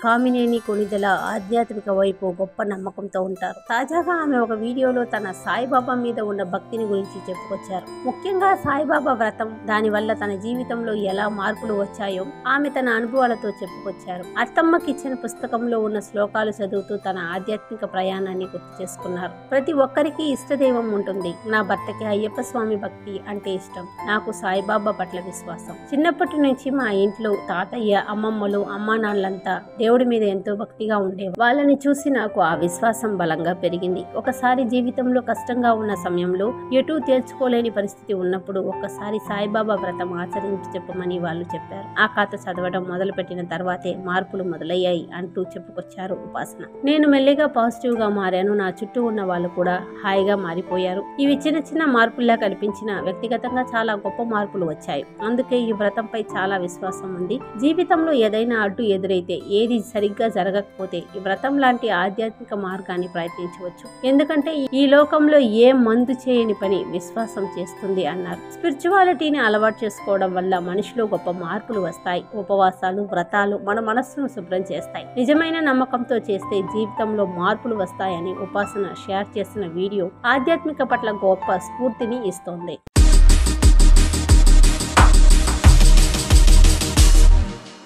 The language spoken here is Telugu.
కామినేని కొణిదెల ఆధ్యాత్మిక వైపు గొప్ప నమ్మకంతో ఉంటారు. తాజాగా ఆమె ఒక వీడియోలో తన సాయిబాబా మీద ఉన్న భక్తిని గురించి చెప్పుకొచ్చారు. ముఖ్యంగా సాయిబాబా వ్రతం, దానివల్ల తన జీవితంలో ఎలా మార్పులు వచ్చాయో ఆమె తన అనుభవాలతో చెప్పుకొచ్చారు. అత్తమ్మకి ఇచ్చిన పుస్తకంలో ఉన్న శ్లోకాలు చదువుతూ తన ఆధ్యాత్మిక ప్రయాణాన్ని గుర్తు చేసుకున్నారు. ప్రతి ఒక్కరికి ఇష్టదైవం ఉంటుంది. నా భర్తకి అయ్యప్ప స్వామి భక్తి అంటే ఇష్టం. నాకు సాయిబాబా పట్ల విశ్వాసం. చిన్నప్పటి నుంచి మా ఇంట్లో తాతయ్య, అమ్మమ్మలు, అమ్మా నాన్నలంతా దేవుడి మీద ఎంతో భక్తిగా ఉండేవారు. వాళ్ళని చూసి నాకు ఆ విశ్వాసం బలంగా పెరిగింది. ఒకసారి జీవితంలో కష్టంగా ఉన్న సమయంలో, ఎటూ తేల్చుకోలేని పరిస్థితి ఉన్నప్పుడు ఒక్కసారి సాయిబాబా వ్రతం ఆచరించి చెప్పమని వాళ్ళు చెప్పారు. ఆ కథ చదవడం మొదలుపెట్టిన తర్వాతే మార్పులు మొదలయ్యాయి అంటూ చెప్పుకొచ్చారు ఉపాసన. నేను మెల్లిగా పాజిటివ్ గా మారాను. నా చుట్టూ ఉన్న వాళ్ళు కూడా హాయిగా మారిపోయారు. ఇవి చిన్న చిన్న మార్పుల్లా కనిపించిన వ్యక్తిగతంగా చాలా గొప్ప మార్పులు వచ్చాయి. అందుకే ఈ వ్రతంపై చాలా విశ్వాసం ఉంది. జీవితంలో ఏదైనా అడ్డు ఎదురైతే, ఏది సరిగ్గా జరగకపోతే ఈ వ్రతం లాంటి ఆధ్యాత్మిక మార్గాన్ని ప్రయత్నించవచ్చు. ఎందుకంటే ఈ లోకంలో ఏ మందు చేయని పని విశ్వాసం చేస్తుంది అన్నారు. స్పిరిచువాలిటీని అలవాటు చేసుకోవడం వల్ల మనిషిలో గొప్ప మార్పులు వస్తాయి. ఉపవాసాలు, వ్రతాలు మన మనస్సును శుభ్రం చేస్తాయి. నిజమైన నమ్మకంతో చేస్తే జీవితంలో మార్పులు వస్తాయని ఉపాసన షేర్ చేసిన వీడియో ఆధ్యాత్మిక పట్ల గొప్ప స్ఫూర్తిని ఇస్తోంది.